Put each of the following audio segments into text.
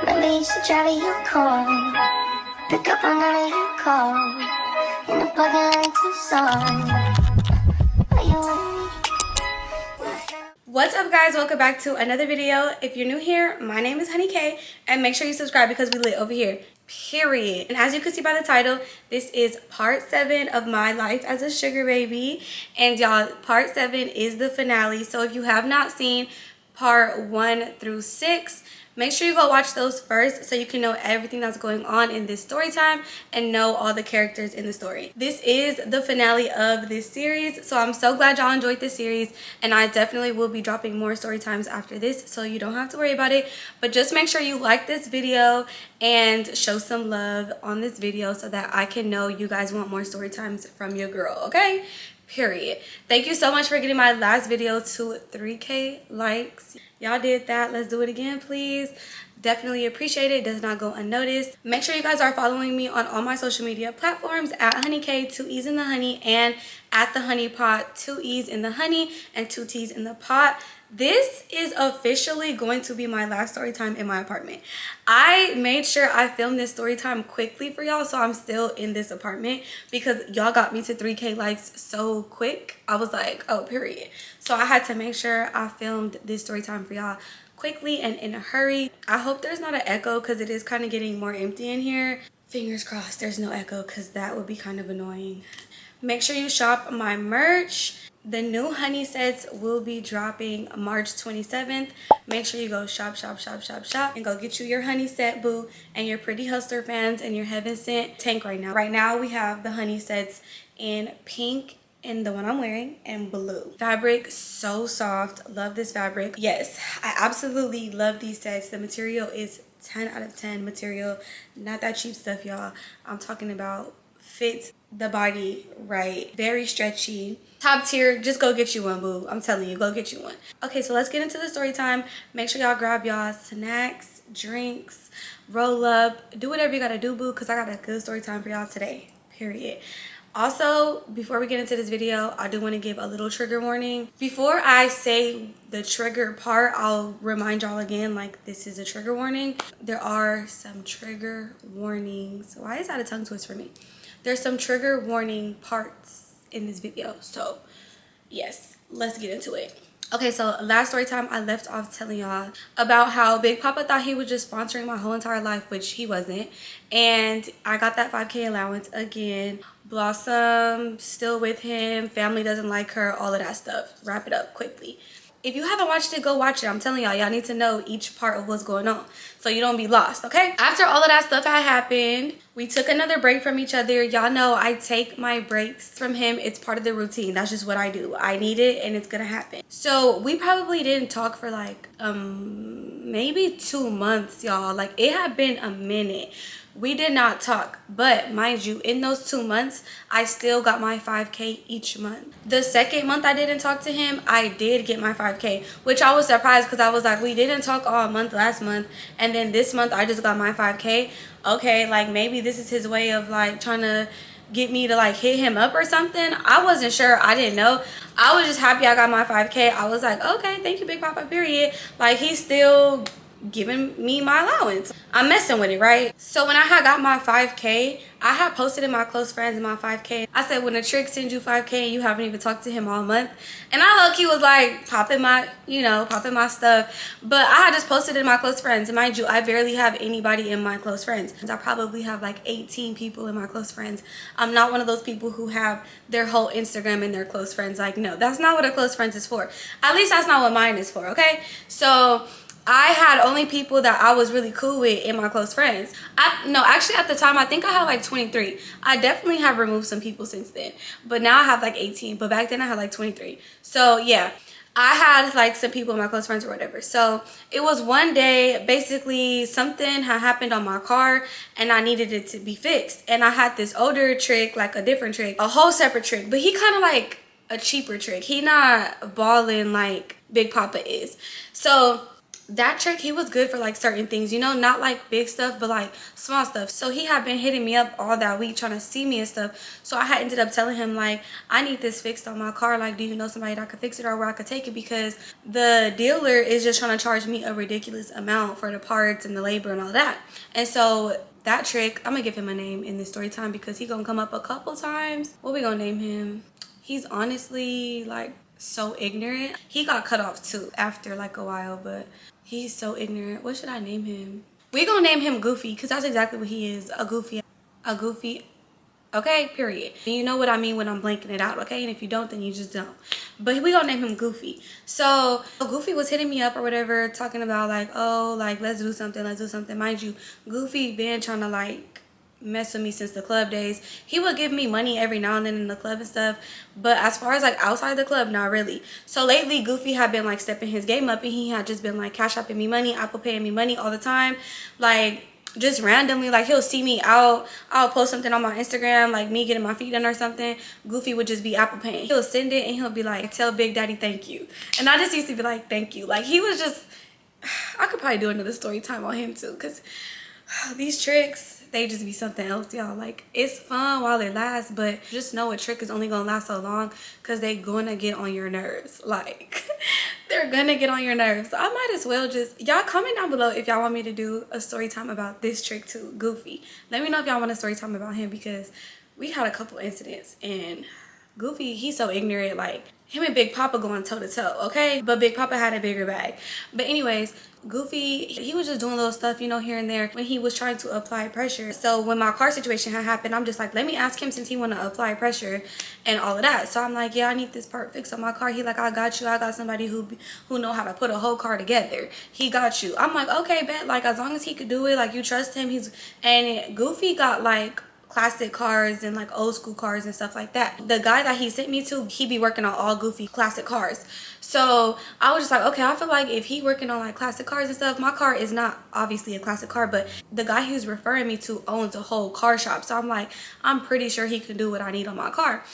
Remember you used to drive you calm. Pick up on none of your calls. In the parking lot in Tucson. Are you with me? What's up, guys? Welcome back to another video. If you're new here, my name is honeeykay, and make sure you subscribe because we lit over here, period. And as you can see by the title, this is part 7 of my life as a sugar baby, and y'all, part 7 is the finale. So if you have not seen part 1 through 6, make sure you go watch those first so you can know everything that's going on in this story time and know all the characters in the story. This is the finale of this series, so I'm so glad y'all enjoyed this series, and I definitely will be dropping more story times after this, so you don't have to worry about it. But just make sure you like this video and show some love on this video so that I can know you guys want more story times from your girl, okay? Period. Thank you so much for getting my last video to 3K likes. Y'all did that. Let's do it again, please. Definitely appreciate it. It does not go unnoticed. Make sure you guys are following me on all my social media platforms at honeeykay, 2 E's in the honey, and at the honey pot, 2 E's in the honey and 2 T's in the pot. This is officially going to be my last story time in my apartment. I made sure I filmed this story time quickly for y'all, so I'm still in this apartment because y'all got me to 3K likes so quick. I was like, oh, period. So I had to make sure I filmed this story time for y'all quickly and in a hurry. I hope there's not an echo because it is kind of getting more empty in here. Fingers crossed there's no echo because that would be kind of annoying. Make sure you shop my merch. The new honey sets will be dropping March 27th. Make sure you go shop, and go get you your honey set, boo, and your pretty hustler fans and your heaven sent tank right now. Right now we have the honey sets in pink, and the one I'm wearing, and blue. Fabric so soft. Love this fabric. Yes, I absolutely love these sets. The material is 10 out of 10 material. Not that cheap stuff, y'all. I'm talking about fits the body right, very stretchy, top tier. Just go get you one, boo. I'm telling you, go get you one. Okay, so let's get into the story time. Make sure y'all grab y'all snacks, drinks, roll up, do whatever you gotta do, boo, because I got a good story time for y'all today, period. Also, before we get into this video, I do want to give a little trigger warning. Before I say the trigger part, I'll remind y'all again, like, this is a trigger warning. There are some trigger warnings. Why is that a tongue twist for me? There's some trigger warning parts in this video. So, yes, let's get into it. Okay, so last story time I left off telling y'all about how Big Papa thought he was just sponsoring my whole entire life, which he wasn't. And I got that 5K allowance again. Blossom still with him, family doesn't like her, all of that stuff. Wrap it up quickly. If you haven't watched it, go watch it. I'm telling y'all need to know each part of what's going on so you don't be lost, okay? After all of that stuff had happened, we took another break from each other. Y'all know I take my breaks from him. It's part of the routine. That's just what I do. I need it and it's gonna happen. So we probably didn't talk for like maybe 2 months, y'all. Like, it had been a minute. We did not talk, but mind you, in those 2 months, I still got my 5K each month. The second month I didn't talk to him, I did get my 5K, which I was surprised because I was like, we didn't talk all month last month, and then this month I just got my 5K. Okay, like, maybe this is his way of like trying to get me to like hit him up or something. I wasn't sure. I didn't know. I was just happy I got my 5K. I was like, okay, thank you, Big Papa, period. Like, he's still giving me my allowance. I'm messing with it, right? So when I had got my 5K, I had posted in my close friends in my 5K. I said, when a trick sends you 5K and you haven't even talked to him all month. And I low-key was like popping my, popping my stuff. But I had just posted in my close friends. And mind you, I barely have anybody in my close friends. I probably have like 18 people in my close friends. I'm not one of those people who have their whole Instagram in their close friends. Like, no, that's not what a close friends is for. At least that's not what mine is for, okay? So I had only people that I was really cool with in my close friends. Actually at the time, I think I had like 23. I definitely have removed some people since then. But now I have like 18. But back then I had like 23. So yeah, I had like some people in my close friends or whatever. So it was one day, basically something had happened on my car and I needed it to be fixed. And I had this older trick, like a different trick, a whole separate trick. But he kind of like a cheaper trick. He not balling like Big Papa is. So that trick, he was good for like certain things, you know, not like big stuff, but like small stuff. So he had been hitting me up all that week trying to see me and stuff. So I had ended up telling him like, I need this fixed on my car. Like, do you know somebody that could fix it or where I could take it? Because the dealer is just trying to charge me a ridiculous amount for the parts and the labor and all that. And so that trick, I'm gonna give him a name in this story time because he gonna come up a couple times. What we gonna name him? He's honestly like so ignorant. He got cut off too after like a while, but he's so ignorant. What should I name him? We gonna name him Goofy because that's exactly what he is. A goofy. Okay, period. And you know what I mean when I'm blanking it out, okay? And if you don't, then you just don't. But we gonna name him Goofy. So Goofy was hitting me up or whatever, talking about like, oh, like let's do something. Mind you, Goofy been trying to like mess with me since the club days. He would give me money every now and then in the club and stuff, but as far as like outside the club, not really. So lately Goofy had been like stepping his game up, and he had just been like cash apping me money, Apple paying me money all the time, like just randomly. Like he'll see me out, I'll post something on my Instagram, like me getting my feet done or something, Goofy would just be Apple paying. He'll send it and he'll be like, tell Big Daddy thank you. And I just used to be like, thank you. Like he was just, I could probably do another story time on him too, because these tricks, they just be something else, y'all. Like it's fun while it lasts, but just know a trick is only gonna last so long because they gonna get on your nerves. Like they're gonna get on your nerves. So I might as well just, y'all comment down below if y'all want me to do a story time about this trick too, Goofy. Let me know if y'all want a story time about him because we had a couple incidents and Goofy, he's so ignorant. Like him and Big Papa going toe to toe, okay? But Big Papa had a bigger bag. But anyways, Goofy, he was just doing little stuff, you know, here and there when he was trying to apply pressure. So when my car situation had happened, I'm just like, let me ask him since he want to apply pressure and all of that. So I'm like, yeah, I need this part fixed on my car. He like, I got you. I got somebody who know how to put a whole car together. He got you. I'm like, okay, bet. Like as long as he could do it, like you trust him. And Goofy got like classic cars and like old school cars and stuff like that. The guy that he sent me to, he be working on all Goofy classic cars. So I was just like, okay, I feel like if he working on like classic cars and stuff, my car is not obviously a classic car, but the guy he was referring me to owns a whole car shop. So I'm like, I'm pretty sure he can do what I need on my car.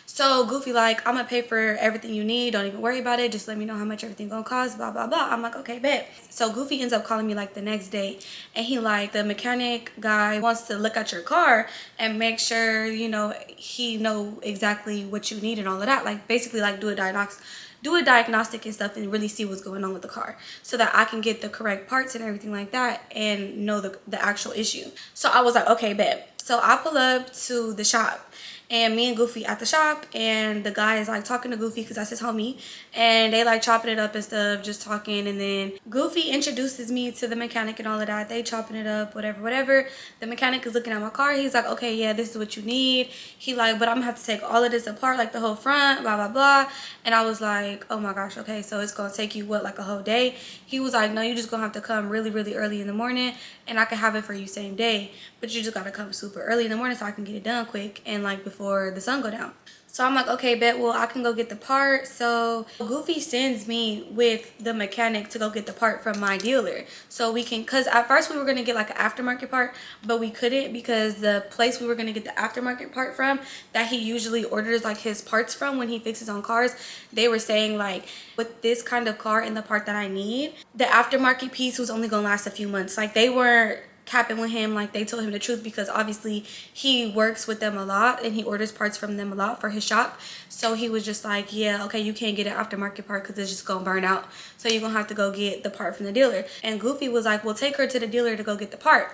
So Goofy like, I'm gonna pay for everything you need, don't even worry about it, just let me know how much everything gonna cost, blah blah blah. I'm like, okay, bet. So Goofy ends up calling me like the next day, and he like, the mechanic guy wants to look at your car and make sure, you know, he know exactly what you need and all of that, like basically like do a diagnostic and stuff and really see what's going on with the car so that I can get the correct parts and everything like that and know the actual issue. So I was like, okay, bet. So I pull up to the shop and me and Goofy at the shop, and the guy is like talking to Goofy because that's his homie, and they like chopping it up and stuff, just talking. And then Goofy introduces me to the mechanic and all of that. They chopping it up, whatever. The mechanic is looking at my car. He's like, okay, yeah, this is what you need. He like, but I'm gonna have to take all of this apart, like the whole front, blah blah blah. And I was like, oh my gosh, okay, so it's gonna take you what, like a whole day? He was like, no, you just gonna have to come really early in the morning and I can have it for you same day, but you just gotta come super early in the morning so I can get it done quick and like before the sun go down. So I'm like, okay, bet, well, I can go get the part. So Goofy sends me with the mechanic to go get the part from my dealer. So we can, because at first we were going to get like an aftermarket part, but we couldn't because the place we were going to get the aftermarket part from that he usually orders like his parts from when he fixes on cars, they were saying like, with this kind of car and the part that I need, the aftermarket piece was only going to last a few months. Like they weren't capping with him, like they told him the truth because obviously he works with them a lot and he orders parts from them a lot for his shop. So he was just like, yeah, okay, you can't get an aftermarket part because it's just gonna burn out, so you're gonna have to go get the part from the dealer. And Goofy was like, well, take her to the dealer to go get the part.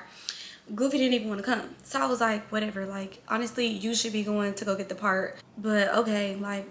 Goofy didn't even want to come, so I was like, whatever, like honestly you should be going to go get the part, but okay, like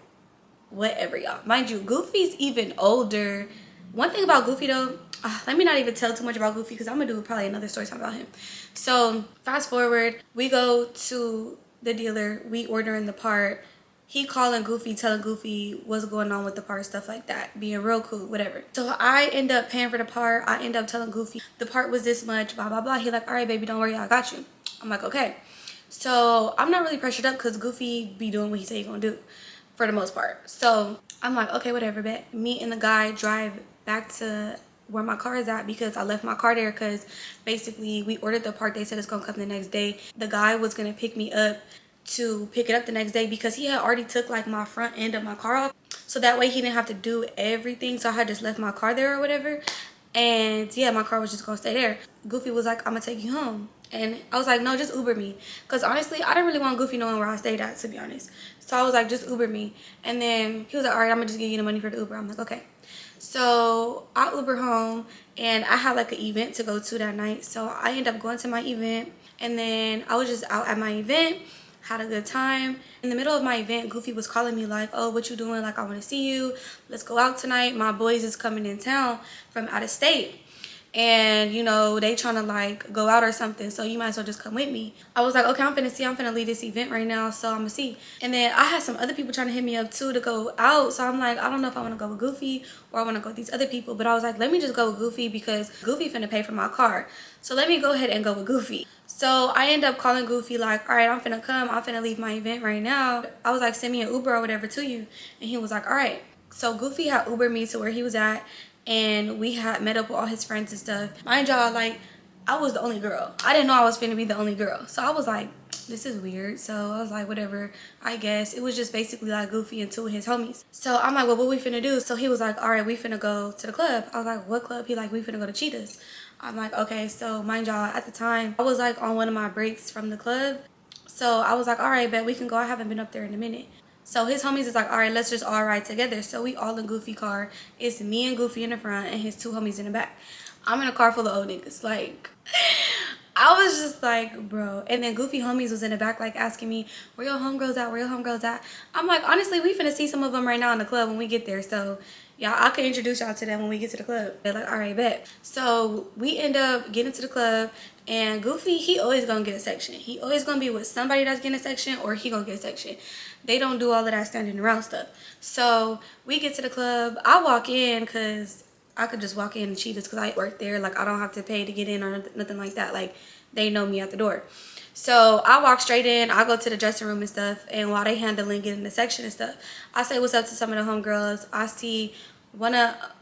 whatever, y'all. Mind you, Goofy's even older. One thing about Goofy though, let me not even tell too much about Goofy because I'm gonna do probably another story time about him. So fast forward, we go to the dealer, we ordering the part, he calling Goofy, telling Goofy what's going on with the part, stuff like that, being real cool, whatever. So I end up paying for the part. I end up telling Goofy the part was this much, blah blah blah. He like, all right baby, don't worry, I got you. I'm like, okay. So I'm not really pressured up because Goofy be doing what he say he gonna do for the most part. So I'm like, okay, whatever, bet. Me and the guy drive back to where my car is at because I left my car there because basically we ordered the part. They said it's gonna come the next day. The guy was gonna pick me up to pick it up the next day because he had already took like my front end of my car off, so that way he didn't have to do everything. So I had just left my car there or whatever. And yeah, my car was just gonna stay there. Goofy was like, I'm gonna take you home. And I was like, no, just Uber me. Because honestly, I didn't really want Goofy knowing where I stayed at, to be honest. So I was like, just Uber me. And then he was like, all right, I'm gonna just give you the money for the Uber. I'm like, okay. So I Uber home, and I had like an event to go to that night. So I ended up going to my event, and then I was just out at my event, had a good time. In the middle of my event, Goofy was calling me like, oh, what you doing? Like, I want to see you. Let's go out tonight. My boys is coming in town from out of state. And you know, they trying to like go out or something, so you might as well just come with me. I was like, okay, I'm finna leave this event right now, so I'm gonna see. And then I had some other people trying to hit me up too to go out, so I'm like, I don't know if I want to go with Goofy or I want to go with these other people. But I was like, let me just go with Goofy because Goofy finna pay for my car, so let me go ahead and go with Goofy. So I end up calling Goofy like, all right, I'm finna come, I'm finna leave my event right now. I was like, send me an Uber or whatever to you. And he was like, all right. So Goofy had Ubered me to where he was at, and we had met up with all his friends and stuff. Mind y'all, like, I was the only girl. I didn't know I was finna be the only girl. So I was like, this is weird. So I was like, whatever, I guess. It was just basically like Goofy and two of his homies. So I'm like, well, what we finna do? So he was like, all right, we finna go to the club. I was like, what club? He like, we finna go to Cheetahs. I'm like, okay. So mind y'all, at the time, I was like on one of my breaks from the club. So I was like, all right, bet we can go. I haven't been up there in a minute. So his homies is like, all right, let's just all ride together. So we all in Goofy car. It's me and Goofy in the front and his two homies in the back. I'm in a car full of old niggas. Like, I was just like, bro. And then Goofy homies was in the back like asking me, where your homegirls at? Where your homegirls at? I'm like, honestly, we finna see some of them right now in the club when we get there. So y'all, I can introduce y'all to them when we get to the club. They're like, all right, bet. So we end up getting to the club, and Goofy, he always gonna get a section. He always gonna be with somebody that's getting a section, or he gonna get a section. They don't do all of that standing around stuff. So we get to the club. I walk in because I could just walk in and Cheetahs because I work there. Like, I don't have to pay to get in or nothing like that. Like, they know me at the door. So I walk straight in. I go to the dressing room and stuff. And while they handling getting the section and stuff, I say what's up to some of the homegirls. I see let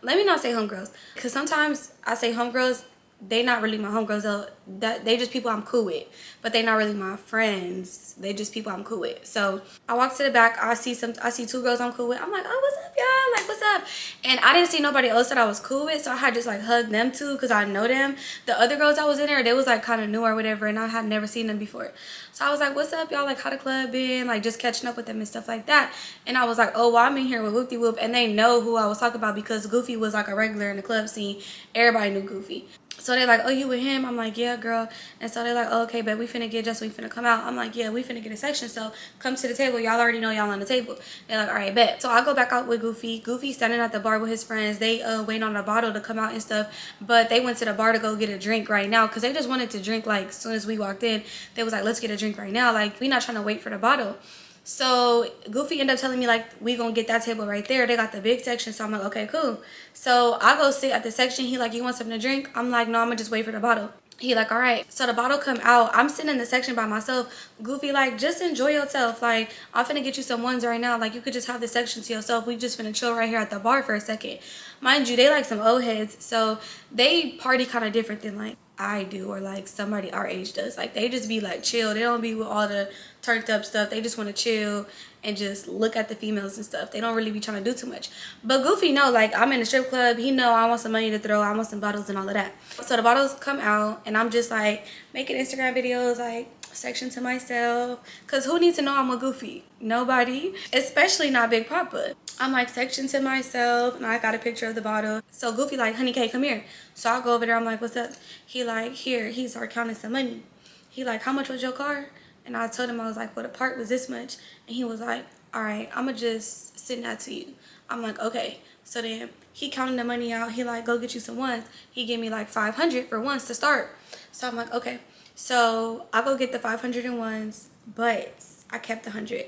me not say homegirls, because sometimes I say homegirls, they not really my homegirls though. That they just people I'm cool with, but they not really my friends. They just people I'm cool with. So I walk to the back. I see two girls I'm cool with. I'm like, oh, what's up, y'all? Like, what's up? And I didn't see nobody else that I was cool with, so I had just like hugged them too because I know them. The other girls that was in there, they was like kind of new or whatever, and I had never seen them before. So I was like, what's up, y'all? Like, how the club been? Like, just catching up with them and stuff like that. And I was like, oh, well, I'm in here with Whoop-de-Whoop, and they know who I was talking about because Goofy was like a regular in the club scene. Everybody knew Goofy. So they're like, oh, you with him? I'm like, yeah, girl. And so they're like, oh, okay, but we finna get just, we finna come out. I'm like, yeah, we finna get a section. So come to the table. Y'all already know y'all on the table. They're like, all right, bet. So I go back out with Goofy. Goofy standing at the bar with his friends. They waiting on a bottle to come out and stuff. But they went to the bar to go get a drink right now because they just wanted to drink. Like, as soon as we walked in, they was like, let's get a drink right now. Like, we not trying to wait for the bottle. So Goofy ended up telling me like, we gonna get that table right there. They got the big section. So I'm like, okay, cool. So I go sit at the section. He like, you want something to drink? I'm like, no, I'm gonna just wait for the bottle. He like, all right. So the bottle come out. I'm sitting in the section by myself. Goofy like, just enjoy yourself. Like, I'm finna get you some ones right now. Like, you could just have the section to yourself. We just finna chill right here at the bar for a second. Mind you, they like some old heads. So they party kind of different than like I do, or like somebody our age does. Like, they just be like chill. They don't be with all the turned up stuff. They just want to chill and just look at the females and stuff. They don't really be trying to do too much. But Goofy know, like, I'm in a strip club. He know I want some money to throw. I want some bottles and all of that. So the bottles come out, and I'm just like making Instagram videos, like section to myself, because who needs to know I'm a Goofy? Nobody, especially not Big Papa. I'm like section to myself, and I got a picture of the bottle. So Goofy like, honeeykay, come here. So I go over there. I'm like, what's up? He like, here. He started counting some money. He like, how much was your car? And I told him, I was like, well, the part was this much. And he was like, all right, I'm going to just send that to you. I'm like, okay. So then he counted the money out. He like, go get you some ones. He gave me like 500 for ones to start. So I'm like, okay. So I go get the 500 and ones, but I kept 100.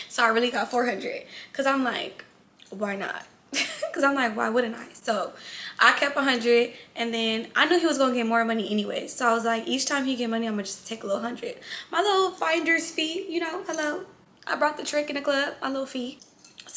So I really got 400. Because I'm like, why not? Because I'm like, why wouldn't I? So I kept 100, and then I knew he was gonna get more money anyway. So I was like, each time he get money, I'm gonna just take a little 100. My little finder's fee, you know, hello. I brought the trick in the club, my little fee.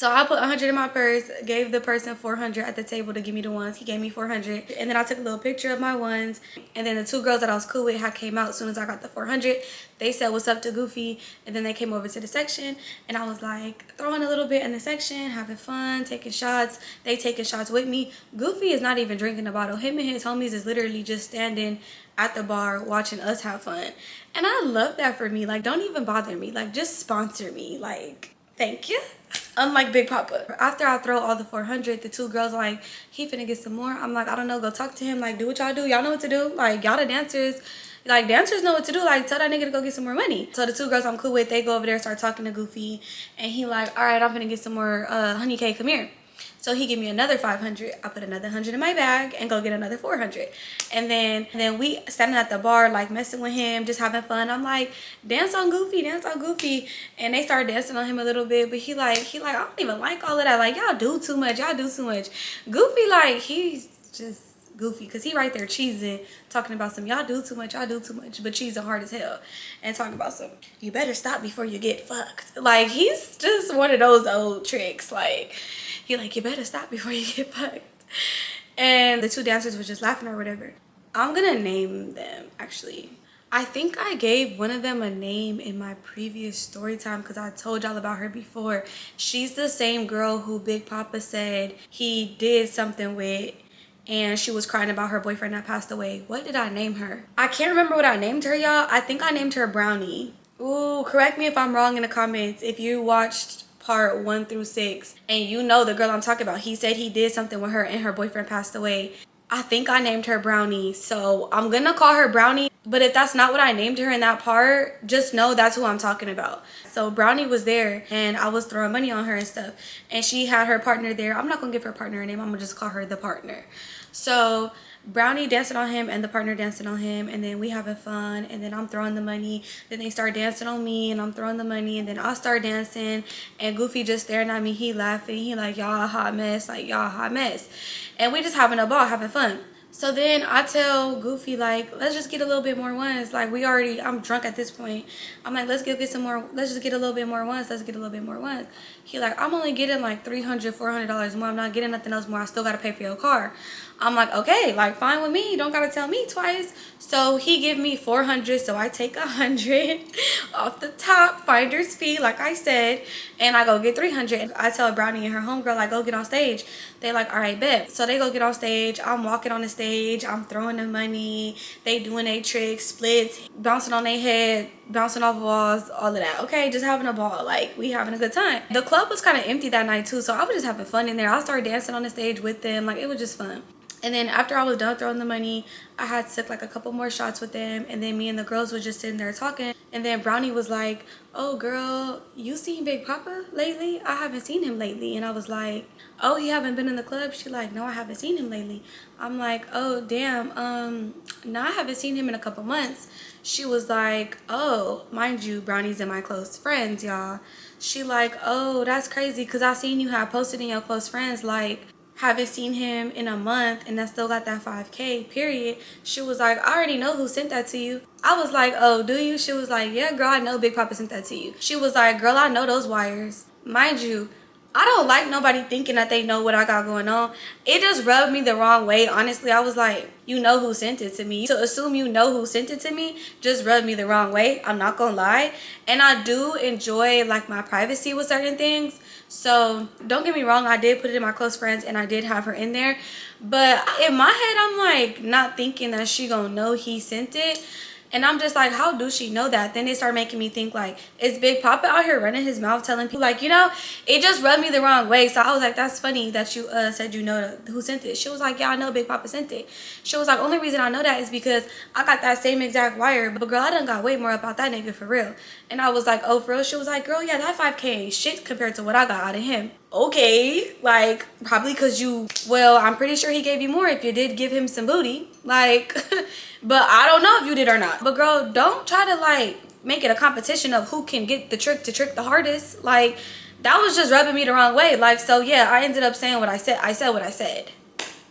So I put 100 in my purse, gave the person 400 at the table to give me the ones. He gave me 400. And then I took a little picture of my ones. And then the two girls that I was cool with had came out as soon as I got the 400. They said, what's up to Goofy? And then they came over to the section. And I was like throwing a little bit in the section, having fun, taking shots. They taking shots with me. Goofy is not even drinking the bottle. Him and his homies is literally just standing at the bar watching us have fun. And I love that for me. Like, don't even bother me. Like, just sponsor me. Like, thank you. Unlike Big Papa. After I throw all the 400, the two girls like, he finna get some more. I'm like, I don't know, go talk to him. Like, do what y'all do. Y'all know what to do. Like, y'all the dancers. Like, dancers know what to do. Like, tell that nigga to go get some more money. So the two girls I'm cool with, they go over there, start talking to Goofy. And he like, all right, I'm finna get some more honeeykay, come here. So he gave me another 500. I put another 100 in my bag and go get another 400. And then we standing at the bar, like messing with him, just having fun. I'm like, dance on Goofy, dance on Goofy. And they started dancing on him a little bit, but he like, I don't even like all of that. Like, y'all do too much, y'all do too much. Goofy, like, he's just Goofy, because he right there cheesing, talking about some, y'all do too much, but cheesing hard as hell. And talking about some, you better stop before you get fucked. Like, he's just one of those old tricks. Like, he like, you better stop before you get fucked. And the two dancers were just laughing or whatever. I'm gonna name them, actually. I think I gave one of them a name in my previous story time because I told y'all about her before. She's the same girl who Big Papa said he did something with, and she was crying about her boyfriend that passed away. What did I name her? I can't remember what I named her, y'all. I think I named her Brownie. Ooh, correct me if I'm wrong in the comments if you watched part 1 through 6 and you know the girl I'm talking about. He said he did something with her and her boyfriend passed away. I think I named her Brownie, so I'm gonna call her Brownie. But if that's not what I named her in that part, just know that's who I'm talking about. So Brownie was there and I was throwing money on her and stuff, and she had her partner there. I'm not gonna give her partner a name, I'm gonna just call her the partner. So Brownie dancing on him and the partner dancing on him, and then we having fun, and then I'm throwing the money. Then they start dancing on me and I'm throwing the money, and then I start dancing and Goofy just staring at me. He laughing, he like, y'all a hot mess, like y'all a hot mess. And we just having a ball, having fun. So then I tell Goofy, like, let's just get a little bit more ones. Like, I'm drunk at this point. I'm like, let's get some more, let's just get a little bit more ones. Let's get a little bit more ones. He like, I'm only getting like $300, $400 more. I'm not getting nothing else more. I still got to pay for your car. I'm like, okay, like, fine with me. You don't got to tell me twice. So he give me 400. So I take 100 off the top, finder's fee, like I said, and I go get 300. I tell Brownie and her homegirl, like, go get on stage. They like, all right, bet. So they go get on stage. I'm walking on the stage. I'm throwing the money. They doing their tricks, splits, bouncing on their head, bouncing off walls, all of that. Okay, just having a ball. Like, we having a good time. The club was kind of empty that night too, so I was just having fun in there. I started dancing on the stage with them. Like, it was just fun. And then after I was done throwing the money, I had took like a couple more shots with them, and then me and the girls were just sitting there talking. And then Brownie was like, oh girl, you seen Big Papa lately? I haven't seen him lately. And I was like, oh, he haven't been in the club? She like, no, I haven't seen him lately. I'm like, oh damn, no, I haven't seen him in a couple months. She was like, oh, mind you, Brownie's and my close friends, y'all. She like, oh, that's crazy, because I seen you have posted in your close friends like, haven't seen him in a month and I still got that 5K, period. She was like, I already know who sent that to you. I was like, oh, do you? She was like, yeah, girl, I know Big Papa sent that to you. She was like, girl, I know those wires. Mind you, I don't like nobody thinking that they know what I got going on. It just rubbed me the wrong way. Honestly, I was like, you know who sent it to me. To assume you know who sent it to me just rubbed me the wrong way. I'm not gonna lie. And I do enjoy like my privacy with certain things. So don't get me wrong, I did put it in my close friends and I did have her in there. But in my head, I'm like not thinking that she gonna know he sent it. And I'm just like, how do she know that? Then they start making me think like, is Big Papa out here running his mouth telling people, like, you know, it just rubbed me the wrong way. So I was like, that's funny that you said you know who sent it. She was like, yeah, I know Big Papa sent it. She was like, only reason I know that is because I got that same exact wire. But girl, I done got way more about that nigga for real. And I was like, oh, for real? She was like, girl, yeah, that 5K ain't shit compared to what I got out of him. Okay, like, probably because well, I'm pretty sure he gave you more if you did give him some booty. Like, but I don't know if you did or not. But girl, don't try to like make it a competition of who can get the trick to trick the hardest. Like, that was just rubbing me the wrong way. Like, so yeah, I ended up saying what I said. I said what I said.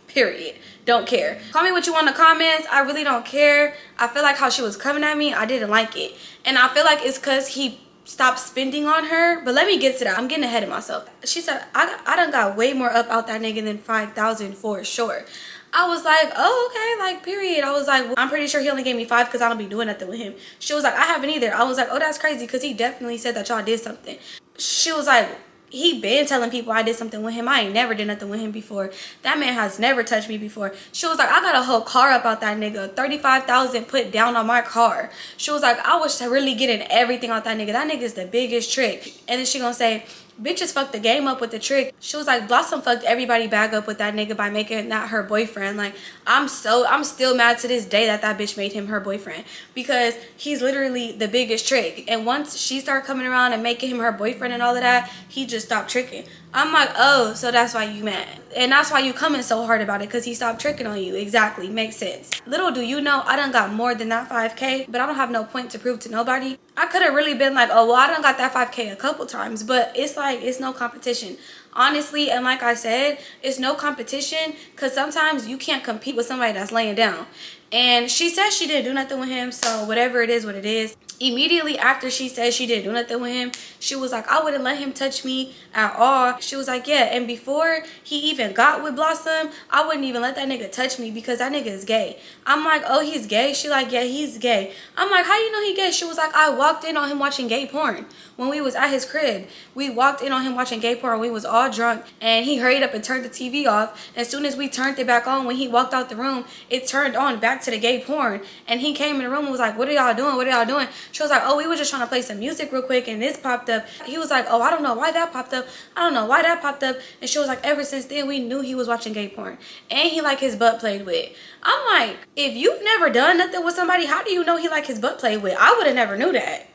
Period. Don't care. Call me what you want in the comments. I really don't care. I feel like how she was coming at me, I didn't like it. And I feel like it's because he stop spending on her. But let me get to that. I'm getting ahead of myself. She said, I done got way more up out that nigga than 5,000 for sure. I was like, oh, okay, like, period. I was like, well, I'm pretty sure he only gave me 5 because I don't be doing nothing with him. She was like, I haven't either. I was like, oh, that's crazy because he definitely said that y'all did something. She was like, he been telling people I did something with him. I ain't never did nothing with him before. That man has never touched me before. She was like, I got a whole car up out that nigga. 35,000 put down on my car. She was like, I was really getting everything out that nigga. That nigga is the biggest trick. And then she gonna say, bitches fucked the game up with the trick. She was like, Blossom fucked everybody back up with that nigga by making that her boyfriend. Like, I'm still mad to this day that bitch made him her boyfriend because he's literally the biggest trick. And once she started coming around and making him her boyfriend and all of that, he just stopped tricking. I'm like, oh, so that's why you mad. And that's why you coming so hard about it, because he stopped tricking on you. Exactly, makes sense. Little do you know, I done got more than that 5K, but I don't have no point to prove to nobody. I could have really been like, oh, well, I done got that 5K a couple times, but it's like, it's no competition. Honestly, and like I said, it's no competition because sometimes you can't compete with somebody that's laying down. And she said she didn't do nothing with him, so whatever it is, what it is. Immediately after she said she didn't do nothing with him, she was like, I wouldn't let him touch me at all. She was like, yeah, and before he even got with Blossom, I wouldn't even let that nigga touch me because that nigga is gay. I'm like, oh, he's gay? She like, yeah, he's gay. I'm like, how you know he gay? She was like, I walked in on him watching gay porn when we was at his crib. We walked in on him watching gay porn. We was all drunk, and he hurried up and turned the TV off. As soon as we turned it back on, when he walked out the room, it turned on back to the gay porn. And he came in the room and was like, what are y'all doing? What are y'all doing? She was like, oh, we were just trying to play some music real quick, and this popped up. He was like, oh, I don't know why that popped up. I don't know why that popped up. And she was like, ever since then, we knew he was watching gay porn. And he like his butt played with. I'm like, if you've never done nothing with somebody, how do you know he like his butt played with? I would have never knew that.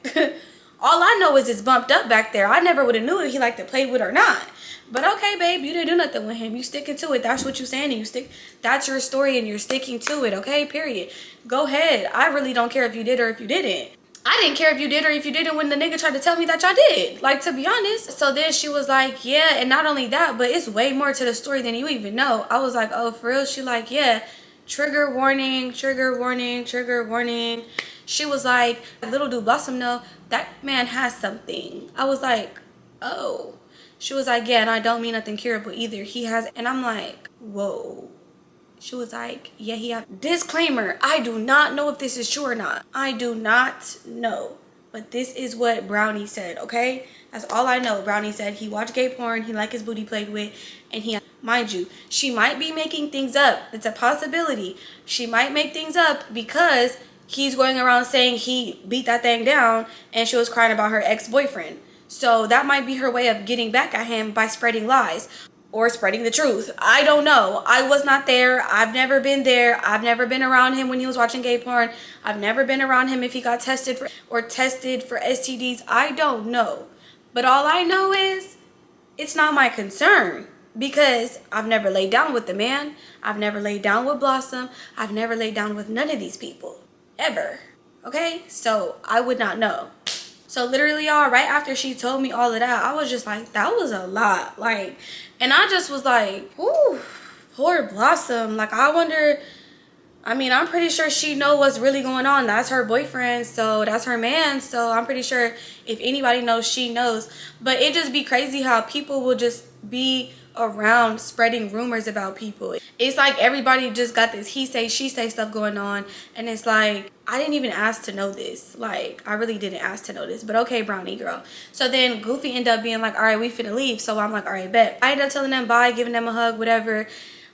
All I know is it's bumped up back there. I never would have knew if he liked to play with or not. But okay, babe, you didn't do nothing with him. You sticking to it. That's what you're saying. And you stick. That's your story, and you're sticking to it. Okay, period. Go ahead. I really don't care if you did or if you didn't. I didn't care if you did or if you didn't when the nigga tried to tell me that y'all did. Like, to be honest. So then she was like, yeah, and not only that, but it's way more to the story than you even know. I was like, oh, for real? She like, yeah. Trigger warning, trigger warning, trigger warning. She was like, little do Blossom know that man has something. I was like, oh. She was like, yeah, and I don't mean nothing curable either. He has, and I'm like, whoa. She was like, yeah, he has. Disclaimer, I do not know if this is true or not. I do not know. But this is what Brownie said, okay? That's all I know. Brownie said he watched gay porn, he liked his booty played with, and he, mind you, she might be making things up. It's a possibility. She might make things up because he's going around saying he beat that thing down and she was crying about her ex-boyfriend. So that might be her way of getting back at him by spreading lies or spreading the truth. I don't know. I was not there. I've never been there. I've never been around him when he was watching gay porn. I've never been around him if he got tested for STDs. I don't know. But all I know is it's not my concern because I've never laid down with the man. I've never laid down with Blossom. I've never laid down with none of these people. Ever. Okay? So I would not know. So literally, y'all, right after she told me all of that, I was just like, that was a lot. Like, and I just was like, ooh, poor Blossom. Like, I wonder, I mean, I'm pretty sure she know what's really going on. That's her boyfriend, so that's her man. So I'm pretty sure if anybody knows, she knows. But it just be crazy how people will just be around spreading rumors about people. It's like everybody just got this he say she say stuff going on, and it's like, I didn't even ask to know this. Like, I really didn't ask to know this, but okay, Brownie girl. So then Goofy ended up being like, all right, we finna leave. So I'm like, all right, bet. I ended up telling them bye, giving them a hug, whatever.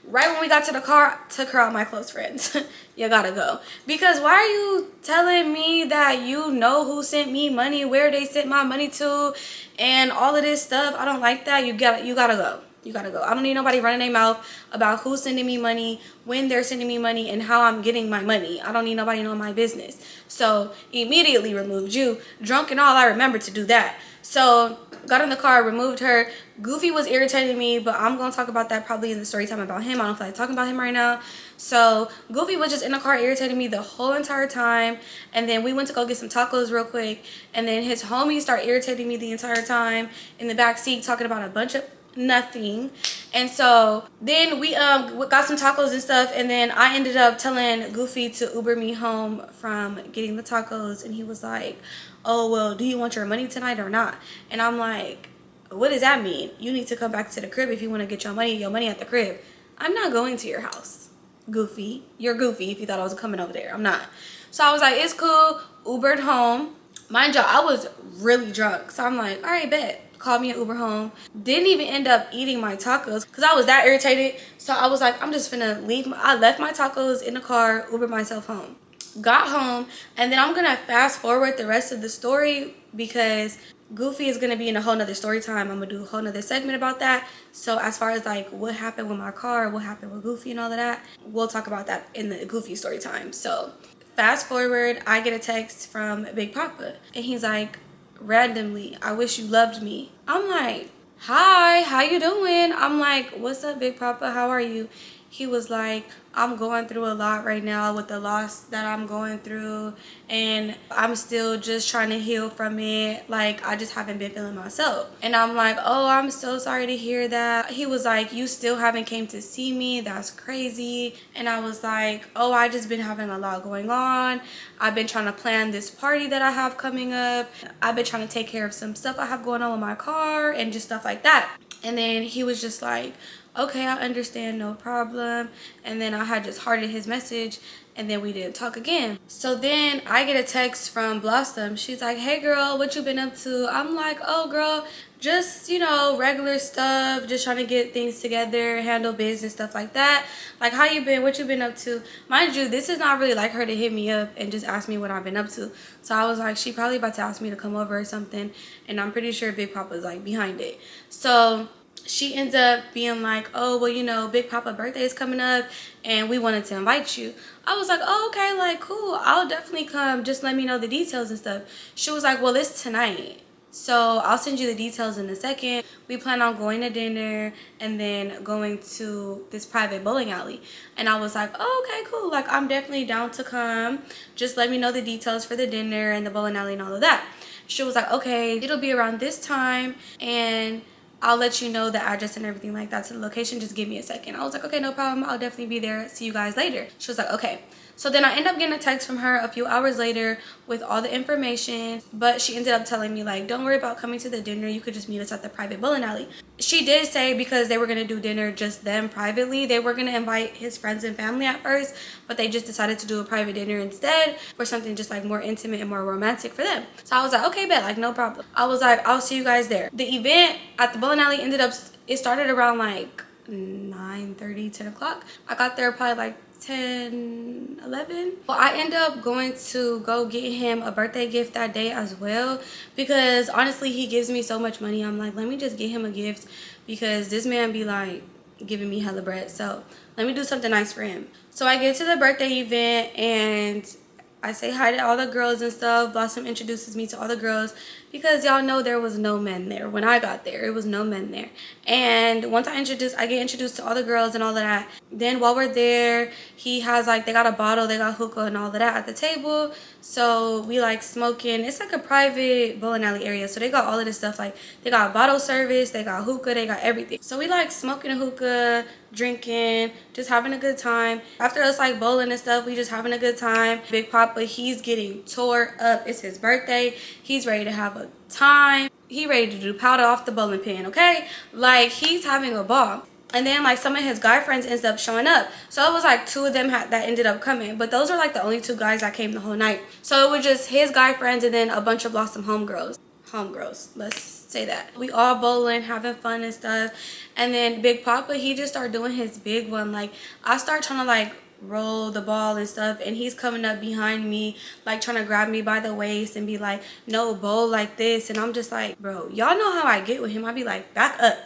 Right when we got to the car, I took her out my close friends. You gotta go. Because why are you telling me that you know who sent me money, where they sent my money to, and all of this stuff? I don't like that. You gotta go. You gotta go. I don't need nobody running their mouth about who's sending me money, when they're sending me money, and how I'm getting my money. I don't need nobody knowing my business. So immediately removed you. Drunk and all, I remembered to do that. So got in the car, removed her. Goofy was irritating me, but I'm gonna talk about that probably in the story time about him. I don't feel like talking about him right now. So Goofy was just in the car irritating me the whole entire time. And then we went to go get some tacos real quick. And then his homies start irritating me the entire time in the back seat, talking about a bunch of nothing. And so then we got some tacos and stuff, and then I ended up telling Goofy to Uber me home from getting the tacos, and he was like, oh well, do you want your money tonight or not? And I'm like, what does that mean? You need to come back to the crib if you want to get your money at the crib. I'm not going to your house, Goofy. You're Goofy if you thought I was coming over there. I'm not. So I was like, it's cool. Ubered home. Mind y'all, I was really drunk, so I'm like, all right, bet. Called me an Uber home. Didn't even end up eating my tacos because I was that irritated. So I was like, I'm just finna leave. I left my tacos in the car, Ubered myself home. Got home, and then I'm gonna fast forward the rest of the story because Goofy is gonna be in a whole nother story time. I'm gonna do a whole nother segment about that. So as far as like what happened with my car, what happened with Goofy and all of that, we'll talk about that in the Goofy story time. So fast forward, I get a text from Big Papa, and he's like, randomly, I wish you loved me. I'm like, hi, how you doing? I'm like, what's up, Big Papa? How are you? He was like, I'm going through a lot right now with the loss that I'm going through, and I'm still just trying to heal from it. Like, I just haven't been feeling myself. And I'm like, oh, I'm so sorry to hear that. He was like, you still haven't came to see me? That's crazy. And I was like, oh, I just been having a lot going on. I've been trying to plan this party that I have coming up. I've been trying to take care of some stuff I have going on with my car and just stuff like that. And then he was just like, okay, I understand, no problem. And then I had just hearted his message, and then we didn't talk again. So then I get a text from Blossom. She's like, hey girl, what you been up to? I'm like, oh girl, just, you know, regular stuff, just trying to get things together, handle business, stuff like that. Like, how you been? What you been up to? Mind you, this is not really like her to hit me up and just ask me what I've been up to. So I was like, she probably about to ask me to come over or something, and I'm pretty sure Big Papa's like behind it. So she ends up being like, oh, well, you know, Big Papa's birthday is coming up and we wanted to invite you. I was like, oh, okay, like, cool, I'll definitely come, just let me know the details and stuff. She was like, well, it's tonight, so I'll send you the details in a second. We plan on going to dinner and then going to this private bowling alley. And I was like, oh, okay, cool, like, I'm definitely down to come, just let me know the details for the dinner and the bowling alley and all of that. She was like, okay, it'll be around this time, and I'll let you know the address and everything like that to the location. Just give me a second. I was like, okay, no problem. I'll definitely be there. See you guys later. She was like, okay. So then I ended up getting a text from her a few hours later with all the information, but she ended up telling me like, don't worry about coming to the dinner. You could just meet us at the private bowling alley. She did say because they were going to do dinner just them privately, they were going to invite his friends and family at first, but they just decided to do a private dinner instead for something just like more intimate and more romantic for them. So I was like, okay, bet, like no problem. I was like, I'll see you guys there. The event at the bowling alley ended up, it started around like 9:30, 10 o'clock. I got there probably like 10, 11. Well, I end up going to go get him a birthday gift that day as well, because honestly he gives me so much money. I'm like, let me just get him a gift, because this man be like giving me hella bread, so let me do something nice for him. So I get to the birthday event and I say hi to all the girls and stuff. Blossom introduces me to all the girls because y'all know there was no men there. When I got there, it was no men there. And once I get introduced to all the girls and all of that. Then while we're there, he has like, they got a bottle, they got hookah and all of that at the table. So we like smoking. It's like a private bowling alley area. So they got all of this stuff. Like they got bottle service, they got hookah, they got everything. So we like smoking a hookah, drinking, just having a good time. After us like bowling and stuff, we just having a good time. Big Papa, he's getting tore up. It's his birthday. He's ready to have a time. He ready to do powder off the bowling pin, okay? Like he's having a ball. And then like some of his guy friends ended up showing up. So it was like two of them that ended up coming. But those are like the only two guys that came the whole night. So it was just his guy friends and then a bunch of Blossom homegirls. Homegirls, let's say that. We all bowling, having fun and stuff. And then Big Papa, he just started doing his big one. Like I start trying to like roll the ball and stuff, and he's coming up behind me like trying to grab me by the waist and be like, no, bowl like this. And I'm just like, bro, y'all know how I get with him. I be like, back up.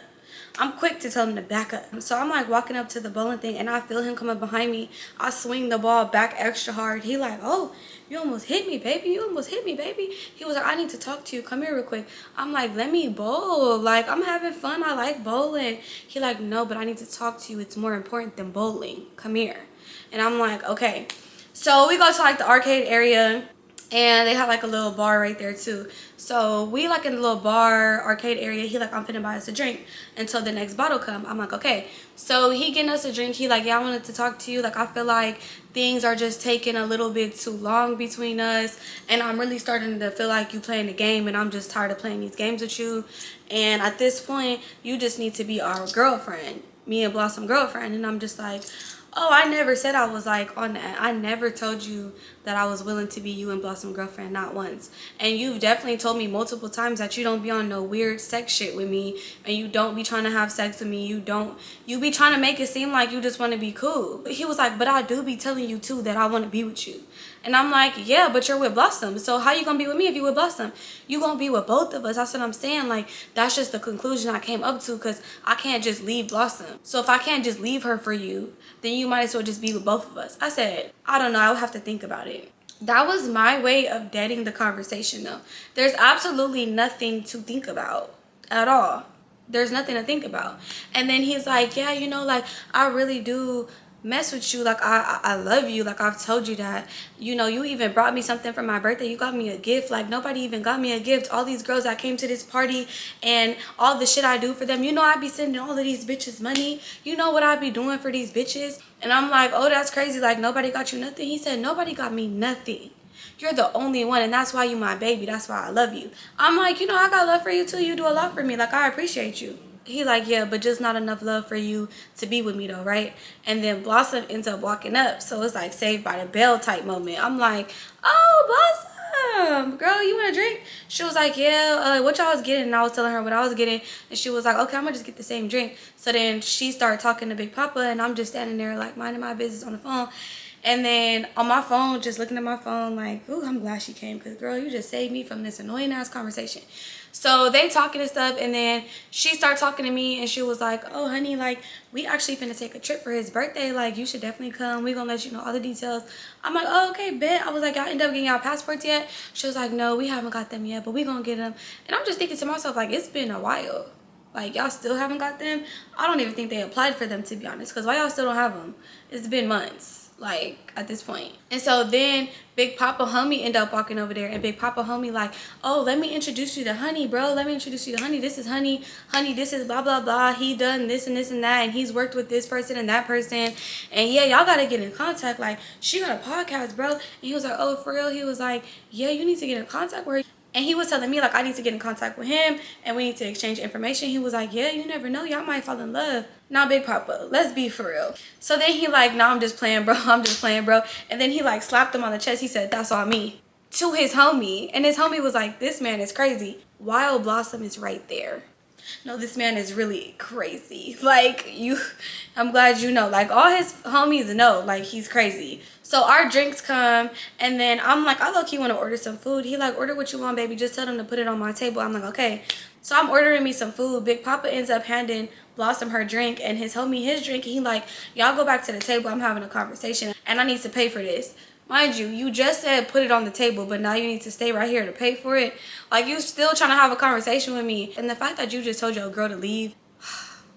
I'm quick to tell him to back up. So I'm like walking up to the bowling thing and I feel him coming behind me. I swing the ball back extra hard. He like, oh, you almost hit me, baby. You almost hit me, baby. He was like, I need to talk to you. Come here real quick. I'm like, let me bowl. Like, I'm having fun. I like bowling. He like, no, but I need to talk to you. It's more important than bowling. Come here. And I'm like, okay. So we go to like the arcade area and they had like a little bar right there too. So we like in the little bar arcade area. He like, I'm finna buy us a drink until the next bottle come. I'm like, okay. So he getting us a drink. He like, yeah, I wanted to talk to you. Like, I feel like things are just taking a little bit too long between us, and I'm really starting to feel like you playing the game, and I'm just tired of playing these games with you. And at this point, you just need to be our girlfriend, me and Blossom girlfriend. And I'm just like, oh, I never said I was like on that. I never told you that I was willing to be you and Blossom girlfriend, not once. And you've definitely told me multiple times that you don't be on no weird sex shit with me, and you don't be trying to have sex with me. You be trying to make it seem like you just want to be cool. He was like, but I do be telling you too that I want to be with you. And I'm like, yeah, but you're with Blossom. So how you gonna be with me if you with Blossom? You gonna be with both of us. That's what I'm saying. Like, that's just the conclusion I came up to, because I can't just leave Blossom. So if I can't just leave her for you, then you might as well just be with both of us. I said, I don't know. I would have to think about it. That was my way of deading the conversation though. There's absolutely nothing to think about at all. There's nothing to think about. And then he's like, yeah, you know, like, I really do mess with you. Like, I love you. Like, I've told you that. You know, you even brought me something for my birthday. You got me a gift. Like, nobody even got me a gift. All these girls that came to this party and all the shit I do for them, you know, I be sending all of these bitches money. You know what I be doing for these bitches? And I'm like, oh, that's crazy. Like, nobody got you nothing? He said, nobody got me nothing. You're the only one, and that's why you my baby. That's why I love you. I'm like, you know, I got love for you too. You do a lot for me. Like, I appreciate you. He like, yeah, but just not enough love for you to be with me though, right? And then Blossom ends up walking up. So it's like Saved by the Bell type moment. I'm like, oh, Blossom, girl, you want a drink? She was like, yeah, what y'all was getting? And I was telling her what I was getting. And she was like, okay, I'm gonna just get the same drink. So then she started talking to Big Papa, and I'm just standing there like minding my business on the phone. And then on my phone, just looking at my phone like, ooh, I'm glad she came, because girl, you just saved me from this annoying ass conversation. So they talking and stuff, and then she started talking to me, and she was like, oh honey, like, we actually finna take a trip for his birthday. Like, you should definitely come. We gonna let you know all the details. I'm like, oh, okay, bet. I was like, y'all end up getting y'all passports yet? She was like, no, we haven't got them yet, but we gonna get them. And I'm just thinking to myself, like, it's been a while. Like, y'all still haven't got them? I don't even think they applied for them, to be honest, because why y'all still don't have them? It's been months, like, at this point. And so then Big Papa homie end up walking over there, and Big Papa homie like, oh, let me introduce you to Honey, bro. Let me introduce you to Honey. This is Honey. Honey, this is blah, blah, blah. He done this and this and that, and he's worked with this person and that person. And yeah, y'all gotta get in contact. Like, she got a podcast, bro. And he was like, oh, for real? He was like, yeah, you need to get in contact with her. And he was telling me, like, I need to get in contact with him, and we need to exchange information. He was like, yeah, you never know. Y'all might fall in love. Now, Big Papa, let's be for real. So then he like, no, I'm just playing, bro. I'm just playing, bro. And then he like slapped him on the chest. He said, that's all me. To his homie. And his homie was like, this man is crazy. While Blossom is right there. No, this man is really crazy. Like, I'm glad you know. Like, all his homies know, like, he's crazy. So our drinks come, and then I'm like, I low-key want to order some food. He like, order what you want, baby. Just tell them to put it on my table. I'm like, okay. So I'm ordering me some food. Big Papa ends up handing Blossom her drink, and his homie his drink. And he like, y'all go back to the table. I'm having a conversation, and I need to pay for this. Mind you, you just said put it on the table, but now you need to stay right here to pay for it. Like, you still trying to have a conversation with me. And the fact that you just told your girl to leave,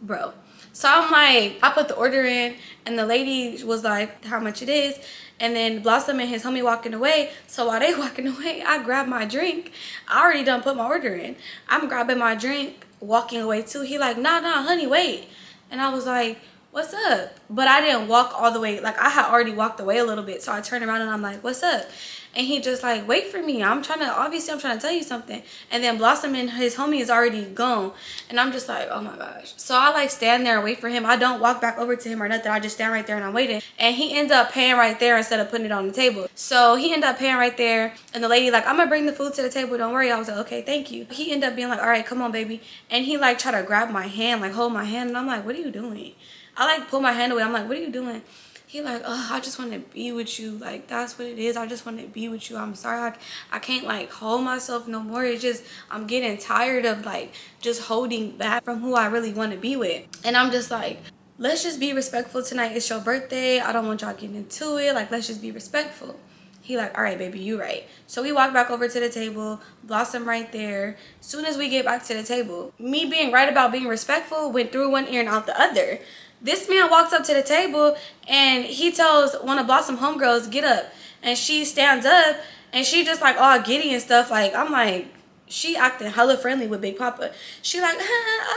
bro. So I'm like, I put the order in, and the lady was like, how much it is. And then Blossom and his homie walking away. So while they walking away, I grab my drink. I already done put my order in. I'm grabbing my drink, walking away too. He like, nah, honey, wait. And I was like, what's up? But I didn't walk all the way. Like, I had already walked away a little bit. So I turned around and I'm like, what's up? And he just like, wait for me. Obviously I'm trying to tell you something. And then Blossom and his homie is already gone. And I'm just like, oh my gosh. So I like stand there and wait for him. I don't walk back over to him or nothing. I just stand right there and I'm waiting. And he ends up paying right there instead of putting it on the table. So he ended up paying right there. And the lady like, I'm gonna bring the food to the table. Don't worry. I was like, okay, thank you. He ended up being like, all right, come on, baby. And he like tried to grab my hand, like hold my hand. And I'm like, what are you doing? I like pull my hand away. I'm like, what are you doing? He like, oh, I just want to be with you. Like, that's what it is. I just want to be with you. I'm sorry. I can't like hold myself no more. It's just, I'm getting tired of like just holding back from who I really want to be with. And I'm just like, let's just be respectful tonight. It's your birthday. I don't want y'all getting into it. Like, let's just be respectful. He like, all right, baby, you right. So we walk back over to the table, Blossom right there. Soon as we get back to the table, me being right about being respectful went through one ear and out the other. This man walks up to the table and he tells one of Blossom homegirls, get up. And she stands up And she just like all giddy and stuff. Like, I'm like, she acting hella friendly with Big Papa. She like,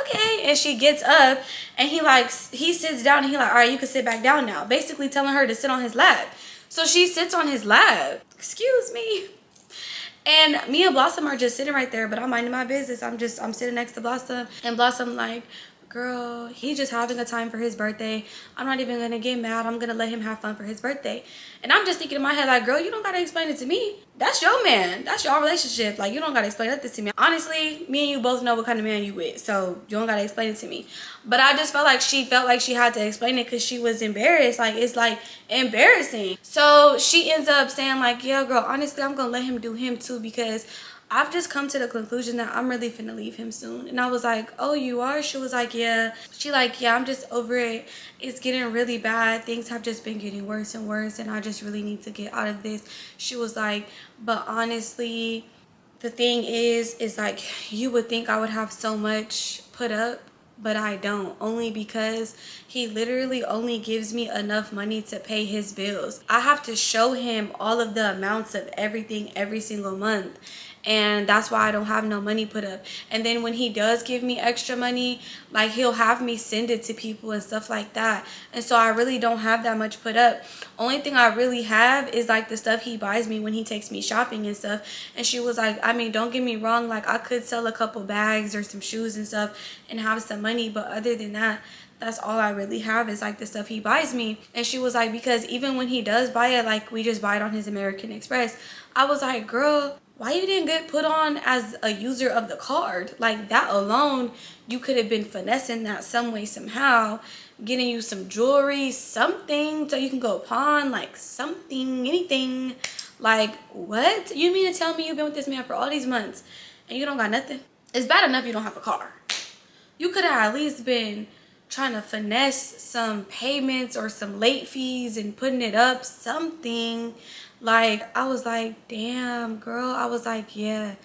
okay. And she gets up and he sits down and he like, all right, you can sit back down now. Basically telling her to sit on his lap. So she sits on his lap. Excuse me. And me and Blossom are just sitting right there, but I'm minding my business. I'm sitting next to Blossom, and Blossom like, girl, he just having a time for his birthday. I'm not even gonna get mad. I'm gonna let him have fun for his birthday. And I'm just thinking in my head like, girl, you don't gotta explain it to me. That's your man. That's your relationship. Like, you don't gotta explain nothing to me. Honestly, me and you both know what kind of man you with, so you don't gotta explain it to me. But I just felt like she had to explain it because she was embarrassed. Like, it's like embarrassing. So she ends up saying like, yeah, girl, honestly, I'm gonna let him do him too, because I've just come to the conclusion that I'm really finna leave him soon. And I was like, oh, you are? She was like, yeah. She like, yeah, I'm just over it. It's getting really bad. Things have just been getting worse and worse, and I just really need to get out of this. She was like, but honestly, the thing is like, you would think I would have so much put up, but I don't, only because he literally only gives me enough money to pay his bills. I have to show him all of the amounts of everything every single month, and that's why I don't have no money put up. And then when he does give me extra money, like, he'll have me send it to people and stuff like that. And so I really don't have that much put up. Only thing I really have is like the stuff he buys me when he takes me shopping and stuff. And she was like, I mean, don't get me wrong, like, I could sell a couple bags or some shoes and stuff and have some money, but other than that, that's all I really have is like the stuff he buys me. And she was like, because even when he does buy it, like, we just buy it on his American Express. I was like, girl, why you didn't get put on as a user of the card? Like, that alone, you could have been finessing that some way, somehow, getting you some jewelry, something, so you can go pawn, like something, anything. Like, what? You mean to tell me you've been with this man for all these months and you don't got nothing? It's bad enough you don't have a car. You could have at least been trying to finesse some payments or some late fees and putting it up, something. Like, I was like, damn, girl. I was like, yeah,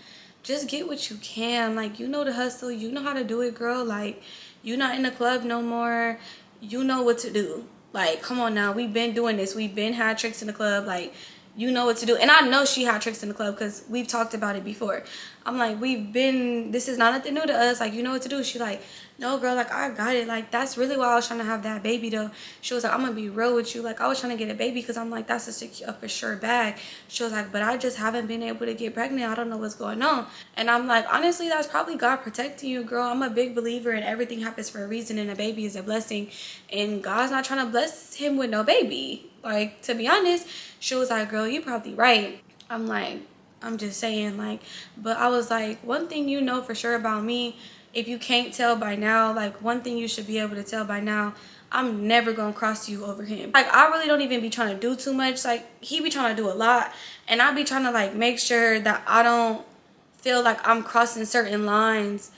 just get what you can. Like, you know the hustle. You know how to do it, girl. Like, you not in the club no more. You know what to do. Like, come on now. We've been doing this. We've been had tricks in the club. Like, you know what to do. And I know she had tricks in the club because we've talked about it before. I'm like, this is not nothing new to us. Like, you know what to do. She like, no, girl, like, I got it. Like, that's really why I was trying to have that baby, though. She was like, I'm gonna be real with you. Like, I was trying to get a baby because I'm like, that's a for sure bag. She was like, but I just haven't been able to get pregnant. I don't know what's going on. And I'm like, honestly, that's probably God protecting you, girl. I'm a big believer in everything happens for a reason, and a baby is a blessing. And God's not trying to bless him with no baby. Like, to be honest. She was like, girl, you probably right. I'm like, I'm just saying, like, but I was like, one thing you know for sure about me, if you can't tell by now, like, one thing you should be able to tell by now, I'm never gonna cross you over him. Like, I really don't even be trying to do too much. Like, he be trying to do a lot, and I be trying to, like, make sure that I don't feel like I'm crossing certain lines,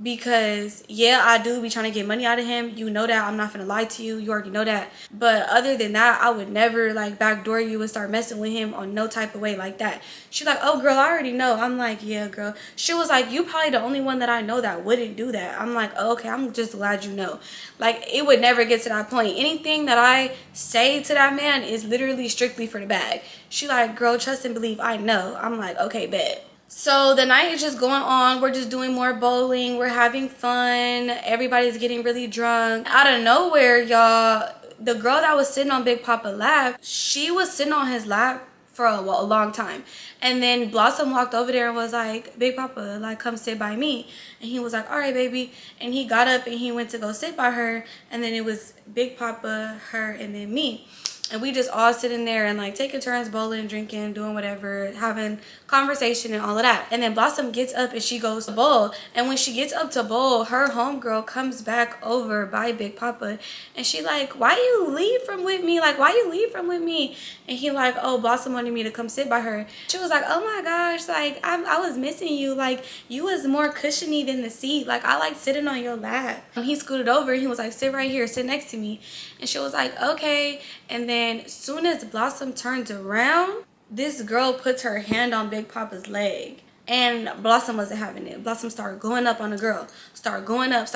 because yeah, I do be trying to get money out of him. You know that. I'm not gonna lie to you. You already know that. But other than that, I would never like backdoor you and start messing with him on no type of way like that. She like, oh girl, I already know. I'm like, yeah, girl. She was like, you probably the only one that I know that wouldn't do that. I'm like, oh, okay, I'm just glad you know. Like, it would never get to that point. Anything that I say to that man is literally strictly for the bag. She like, girl, trust and believe, I know. I'm like, okay, bet. So the night is just going on. We're just doing more bowling. We're having fun. Everybody's getting really drunk. Out of nowhere, y'all, the girl that was sitting on Big Papa's lap, she was sitting on his lap for a long time. And then Blossom walked over there and was like, Big Papa, like, come sit by me. And he was like, all right, baby. And he got up and he went to go sit by her. And then it was Big Papa, her, and then me. And we just all sitting there and like taking turns bowling, drinking, doing whatever, having conversation and all of that. And then Blossom gets up and she goes to bowl. And when she gets up to bowl, her homegirl comes back over by Big Papa. And she like, why you leave from with me? Like, why you leave from with me? And he like, oh, Blossom wanted me to come sit by her. She was like, oh my gosh, like, I was missing you. Like, you was more cushiony than the seat. Like, I like sitting on your lap. And he scooted over and he was like, sit right here, sit next to me. And she was like, okay. And then as soon as Blossom turns around, this girl puts her hand on Big Papa's leg. And Blossom wasn't having it. Blossom started going up on the girl. Started going up,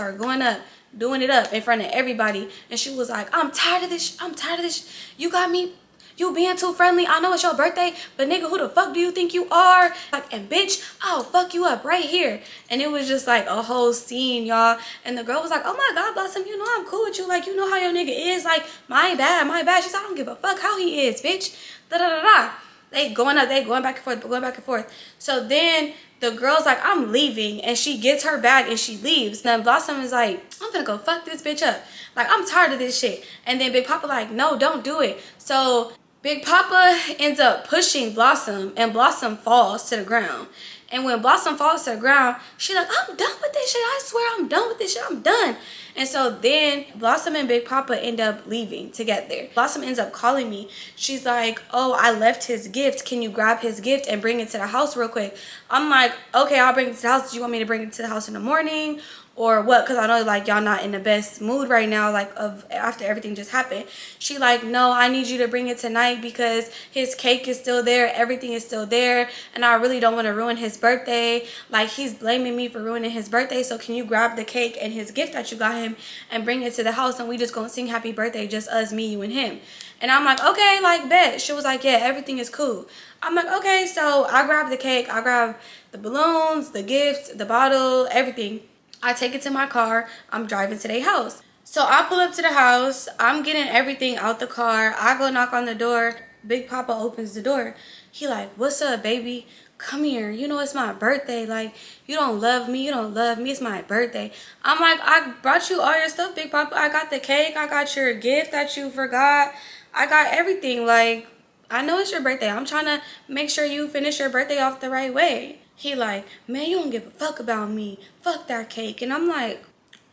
doing it up in front of everybody. And she was like, I'm tired of this. I'm tired of this. You got me You being too friendly. I know it's your birthday, but nigga, who the fuck do you think you are? Like, and bitch, I'll fuck you up right here. And it was just like a whole scene, y'all. And the girl was like, oh my God, Blossom, you know I'm cool with you. Like, you know how your nigga is. Like, my bad, my bad. She said, I don't give a fuck how he is, bitch. Da da da da. They going back and forth, going back and forth. So then the girl's like, I'm leaving, and she gets her bag and she leaves. And then Blossom is like, I'm gonna go fuck this bitch up. Like, I'm tired of this shit. And then Big Papa like, no, don't do it. So Big Papa ends up pushing Blossom, and Blossom falls to the ground. And when Blossom falls to the ground, she like, I'm done with this shit. I swear I'm done with this shit. I'm done. And so then Blossom and Big Papa end up leaving together. Blossom ends up calling me. She's like, oh, I left his gift. Can you grab his gift and bring it to the house real quick? I'm like, okay, I'll bring it to the house. Do you want me to bring it to the house in the morning? Or what? Because I know like y'all not in the best mood right now, like of after everything just happened. She like, no, I need you to bring it tonight because his cake is still there, everything is still there, and I really don't want to ruin his birthday. Like, he's blaming me for ruining his birthday, so can you grab the cake and his gift that you got him and bring it to the house, and we just gonna sing happy birthday, just us, me, you, and him. And I'm like, okay, like, bet. She was like, yeah, everything is cool. I'm like, okay. So I grabbed the cake, I grabbed the balloons, the gift, the bottle, everything. I take it to my car. I'm driving to their house. So I pull up to the house. I'm getting everything out the car. I go knock on the door. Big Papa opens the door. He like, what's up, baby? Come here. You know it's my birthday. Like, you don't love me. You don't love me. It's my birthday. I'm like, I brought you all your stuff, Big Papa. I got the cake. I got your gift that you forgot. I got everything. Like, I know it's your birthday. I'm trying to make sure you finish your birthday off the right way. He like, man, you don't give a fuck about me. Fuck that cake. And I'm like,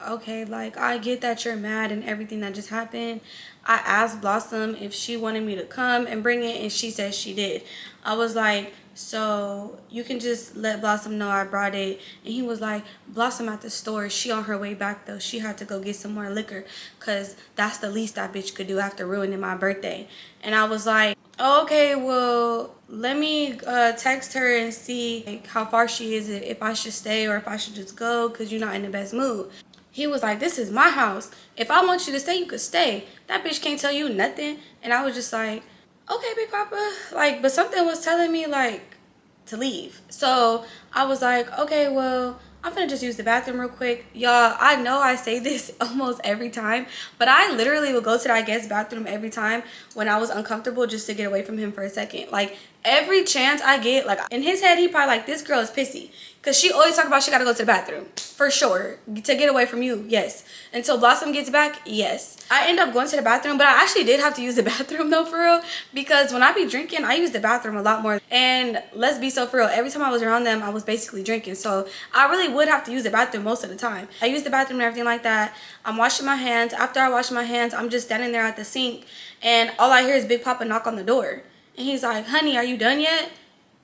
okay, like, I get that you're mad and everything that just happened. I asked Blossom if she wanted me to come and bring it, and she said she did. I was like, so you can just let Blossom know I brought it. And he was like, Blossom at the store. She on her way back, though. She had to go get some more liquor because that's the least that bitch could do after ruining my birthday. And I was like, okay, well, let me text her and see like how far she is, if I should stay or if I should just go because you're not in the best mood. He was like, this is my house. If I want you to stay, you could stay. That bitch can't tell you nothing. And I was just like, okay, Big Papa. Like, but something was telling me like to leave. So I was like, okay, well, I'm gonna just use the bathroom real quick. Y'all, I know I say this almost every time, but I literally would go to that guest bathroom every time when I was uncomfortable just to get away from him for a second. Like, every chance I get, like, in his head, he probably like, this girl is pissy. Because she always talk about she gotta go to the bathroom. For sure. To get away from you, yes. Until Blossom gets back, yes. I end up going to the bathroom, but I actually did have to use the bathroom though, for real. Because when I be drinking, I use the bathroom a lot more. And let's be so for real, every time I was around them, I was basically drinking. So I really would have to use the bathroom most of the time. I use the bathroom and everything like that. I'm washing my hands. After I wash my hands, I'm just standing there at the sink. And all I hear is Big Papa knock on the door. And he's like, honey, are you done yet?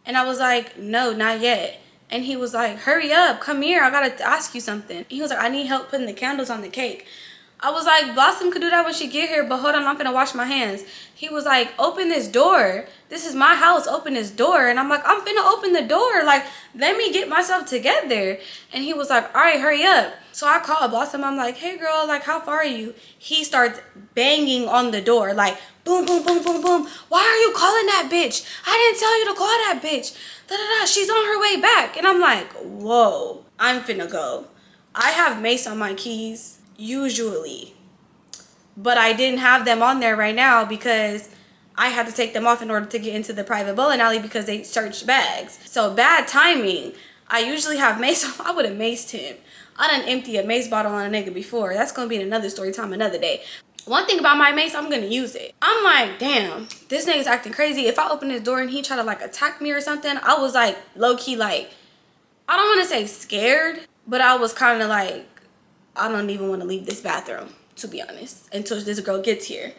And I was like, no, not yet. And he was like, hurry up, come here, I gotta ask you something. He was like, I need help putting the candles on the cake. I was like, Blossom could do that when she get here, but hold on, I'm finna wash my hands. He was like, open this door. This is my house, open this door. And I'm like, I'm finna open the door. Like, let me get myself together. And he was like, all right, hurry up. So I called Blossom. I'm like, hey girl, like, how far are you? He starts banging on the door, like, boom, boom, boom, boom, boom. Why are you calling that bitch? I didn't tell you to call that bitch. Da, da, da. She's on her way back. And I'm like, whoa, I'm finna go. I have mace on my keys, usually. But I didn't have them on there right now because I had to take them off in order to get into the private bowling alley because they searched bags. So bad timing. I usually have mace. I would have maced him. I done emptied a mace bottle on a nigga before. That's going to be another story time another day. One thing about my mace, I'm going to use it. I'm like, damn, this nigga's acting crazy. If I open his door and he try to like attack me or something, I was like low-key like, I don't want to say scared, but I was kind of like, I don't even want to leave this bathroom, to be honest, until this girl gets here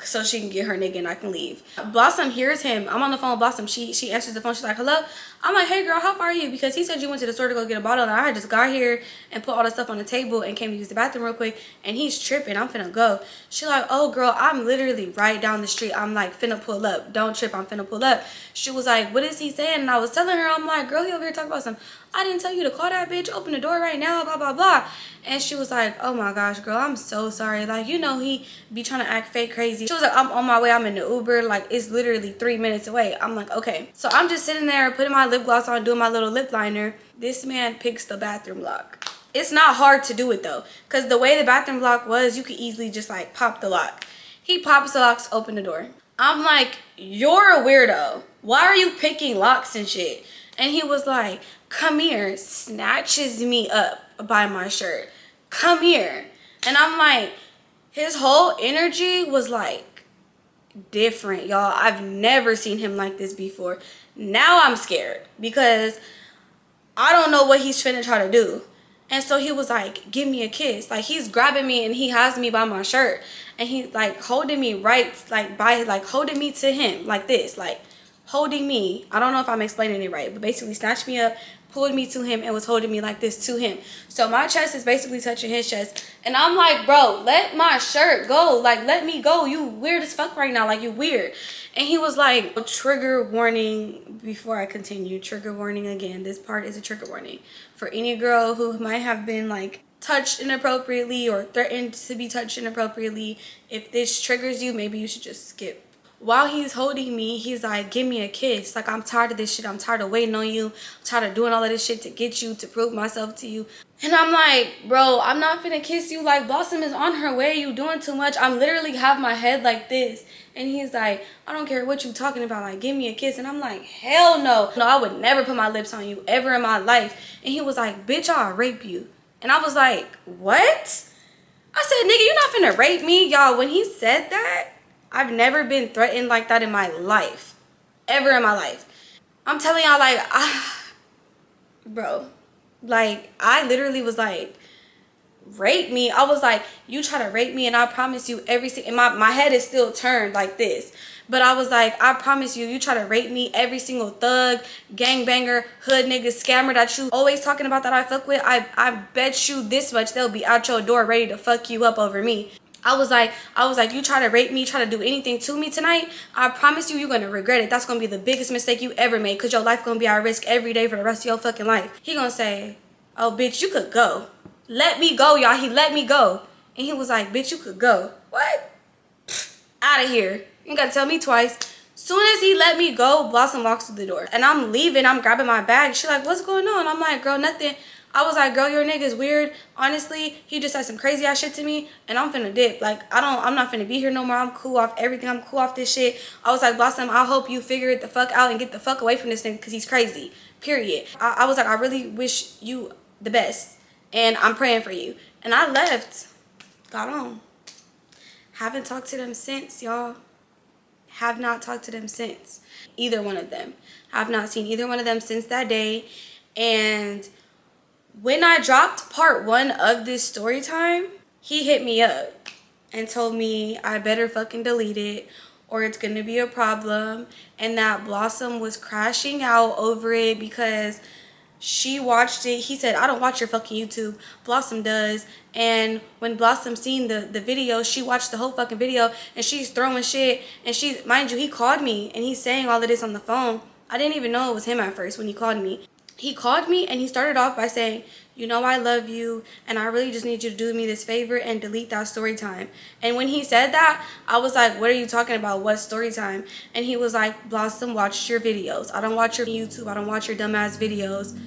so she can get her nigga and I can leave. Blossom hears him. I'm on the phone with Blossom. She answers the phone. She's like, hello? I'm like, hey girl, how far are you? Because he said you went to the store to go get a bottle and I had just got here and put all the stuff on the table and came to use the bathroom real quick and he's tripping. I'm finna go. She like, oh girl, I'm literally right down the street. I'm like, finna pull up. Don't trip, I'm finna pull up. She was like, what is he saying? And I was telling her, I'm like, girl, he over here talking about some I didn't tell you to call that bitch, open the door right now, blah, blah, blah. And she was like, oh my gosh, girl, I'm so sorry. Like, you know, he be trying to act fake crazy. She was like, I'm on my way, I'm in the Uber. Like, it's literally 3 minutes away. I'm like, okay. So I'm just sitting there putting my lip gloss on, doing my little lip liner. This man picks the bathroom lock. It's not hard to do it though, because the way the bathroom lock was, you could easily just like pop the lock. He pops the locks, open the door. I'm like, you're a weirdo. Why are you picking locks and shit? And he was like, come here, snatches me up by my shirt. Come here. And I'm like, his whole energy was like different, y'all. I've never seen him like this before. Now I'm scared because I don't know what he's finna try to do. And so he was like, give me a kiss. Like, he's grabbing me and he has me by my shirt. And he's like holding me right, like by, like holding me to him like this, like holding me. I don't know if I'm explaining it right, but basically snatched me up, pulled me to him, and was holding me like this to him. So my chest is basically touching his chest. And I'm like, bro, let my shirt go. Like, let me go. You weird as fuck right now. Like, you weird. And he was like, trigger warning. Before I continue, trigger warning again. This part is a trigger warning for any girl who might have been like touched inappropriately or threatened to be touched inappropriately. If this triggers you, maybe you should just skip. While he's holding me, he's like, give me a kiss. Like, I'm tired of this shit. I'm tired of waiting on you. I'm tired of doing all of this shit to get you, to prove myself to you. And I'm like, bro, I'm not finna kiss you. Like, Blossom is on her way. You doing too much. I'm literally have my head like this. And he's like, I don't care what you talking about. Like, give me a kiss. And I'm like, hell no. No, I would never put my lips on you ever in my life. And he was like, bitch, I'll rape you. And I was like, what? I said, nigga, you not finna rape me. Y'all, when he said that, I've never been threatened like that in my life. Ever in my life. I'm telling y'all, like, bro. Like, I literally was like, rape me. I was like, you try to rape me and I promise you every single, and my head is still turned like this. But I was like, I promise you, you try to rape me, every single thug, gangbanger, hood nigga, scammer that you always talking about that I fuck with, I bet you this much they'll be out your door ready to fuck you up over me. I was like, you try to rape me, try to do anything to me tonight, I promise you, you're going to regret it. That's going to be the biggest mistake you ever made, because your life going to be at risk every day for the rest of your fucking life. He going to say, oh, bitch, you could go. Let me go, y'all. He let me go. And he was like, bitch, you could go. What? Out of here. You ain't got to tell me twice. Soon as he let me go, Blossom walks through the door. And I'm leaving. I'm grabbing my bag. She's like, what's going on? I'm like, girl, nothing. I was like, girl, your nigga's weird. Honestly, he just said some crazy ass shit to me, and I'm finna dip. Like, I'm not finna be here no more. I'm cool off everything. I'm cool off this shit. I was like, Blossom, I hope you figure it the fuck out and get the fuck away from this nigga, because he's crazy. Period. I was like, I really wish you the best, and I'm praying for you. And I left. Got on. Haven't talked to them since, y'all. Have not talked to them since. Either one of them. I've not seen either one of them since that day. And when I dropped part 1 of this story time, he hit me up and told me I better fucking delete it or it's gonna be a problem, and that Blossom was crashing out over it because she watched it. He said, I don't watch your fucking YouTube. Blossom does. And when Blossom seen the video, she watched the whole fucking video and she's throwing shit. And she, mind you, he called me and he's saying all of this on the phone. I didn't even know it was him at first when he called me. He called me and he started off by saying, you know, I love you and I really just need you to do me this favor and delete that story time. And when he said that, I was like, what are you talking about? What story time? And he was like, Blossom watched your videos. I don't watch your YouTube. I don't watch your dumbass videos.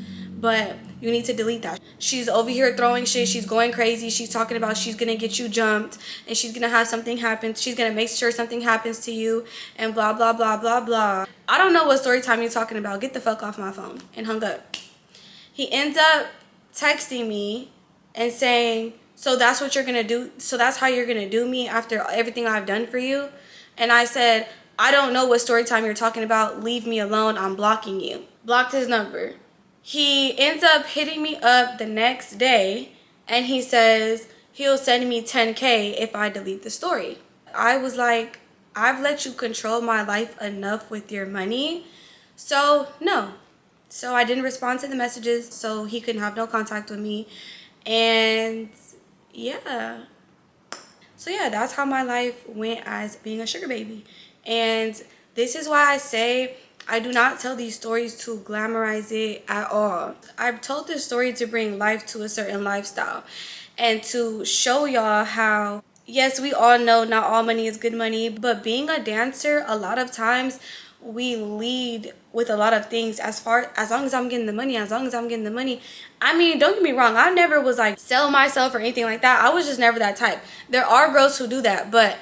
But you need to delete that. She's over here throwing shit. She's going crazy. She's talking about she's going to get you jumped. And she's going to have something happen. She's going to make sure something happens to you. And blah, blah, blah, blah, blah. I don't know what story time you're talking about. Get the fuck off my phone. And hung up. He ends up texting me and saying, so that's what you're going to do? So that's how you're going to do me after everything I've done for you? And I said, I don't know what story time you're talking about. Leave me alone. I'm blocking you. Blocked his number. He ends up hitting me up the next day and he says he'll send me 10K if I delete the story. I was like, I've let you control my life enough with your money, so no. So I didn't respond to the messages, so he couldn't have no contact with me. And yeah. So yeah, that's how my life went as being a sugar baby. And this is why I say I do not tell these stories to glamorize it at all. I've told this story to bring life to a certain lifestyle and to show y'all how, yes, we all know not all money is good money, but being a dancer, a lot of times we lead with a lot of things as long as I'm getting the money, as long as I'm getting the money. I mean, don't get me wrong, I never was like sell myself or anything like that. I was just never that type. There are girls who do that, but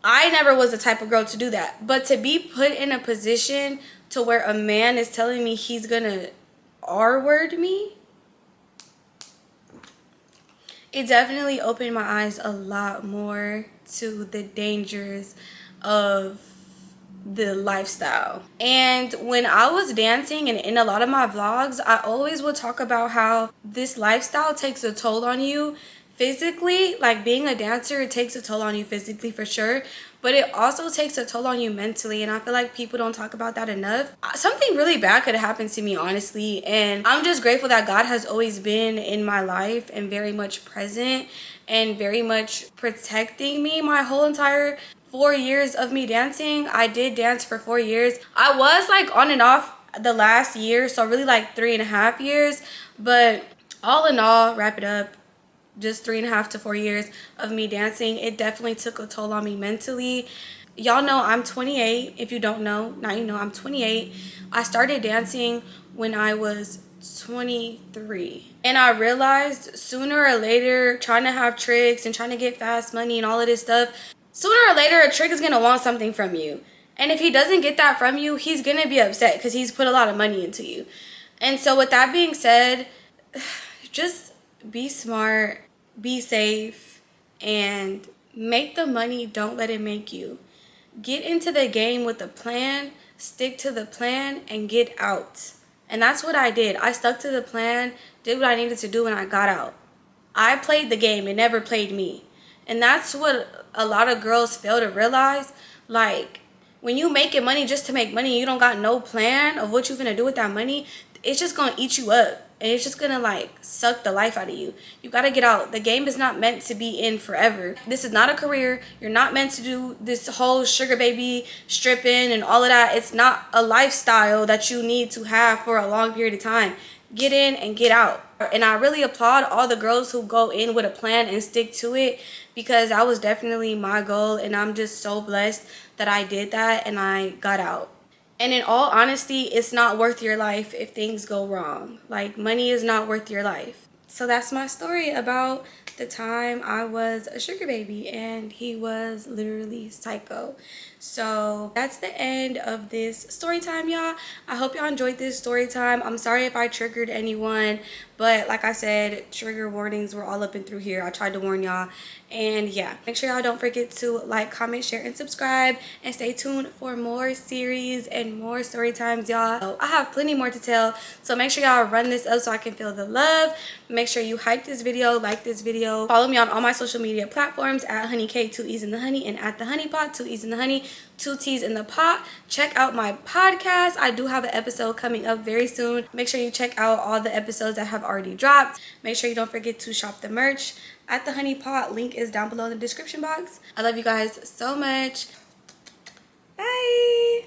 I never was the type of girl to do that. But to be put in a position to where a man is telling me he's gonna R-word me, it definitely opened my eyes a lot more to the dangers of the lifestyle. And when I was dancing and in a lot of my vlogs, I always would talk about how this lifestyle takes a toll on you physically. Like being a dancer, it takes a toll on you physically for sure, but it also takes a toll on you mentally, and I feel like people don't talk about that enough. Something really bad could have happened to me, honestly, and I'm just grateful that God has always been in my life and very much present and very much protecting me my whole entire 4 years of me dancing. I did dance for 4 years. I was like on and off the last year, so really like 3.5 years, but all in all, wrap it up, just 3.5 to 4 years of me dancing. It definitely took a toll on me mentally. Y'all know I'm 28. If you don't know, now you know I'm 28. I started dancing when I was 23, and I realized sooner or later, trying to have tricks and trying to get fast money and all of this stuff, sooner or later a trick is gonna want something from you, and if he doesn't get that from you, he's gonna be upset because he's put a lot of money into you. And so with that being said, just be smart, be safe, and make the money. Don't let it make you. Get into the game with a plan, stick to the plan, and get out. And that's what I did. I stuck to the plan, did what I needed to do, and I got out. I played the game, it never played me. And that's what a lot of girls fail to realize. Like, when you making money just to make money, you don't got no plan of what you're gonna do with that money, it's just gonna eat you up. And it's just gonna like suck the life out of you. You gotta get out. The game is not meant to be in forever. This is not a career. You're not meant to do this whole sugar baby stripping and all of that. It's not a lifestyle that you need to have for a long period of time. Get in and get out. And I really applaud all the girls who go in with a plan and stick to it, because that was definitely my goal, and I'm just so blessed that I did that and I got out. And in all honesty, it's not worth your life if things go wrong. Like, money is not worth your life. So that's my story about the time I was a sugar baby and he was literally psycho. So that's the end of this story time, y'all. I hope y'all enjoyed this story time. I'm sorry if I triggered anyone, but like I said, trigger warnings were all up and through here. I tried to warn y'all. And yeah, make sure y'all don't forget to like, comment, share, and subscribe, and stay tuned for more series and more story times, y'all. So I have plenty more to tell, so make sure y'all run this up so I can feel the love. Make sure you hype this video, like this video, follow me on all my social media platforms at honeeykay, 2 E's in the honey, and at the honey pot, 2 E's in the honey, 2 T's in the pot. Check out my podcast. I do have an episode coming up very soon. Make sure you check out all the episodes that have already dropped. Make sure you don't forget to shop the merch at the honey pot. Link is down below in the description box. I love you guys so much. Bye.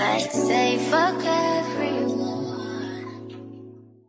I said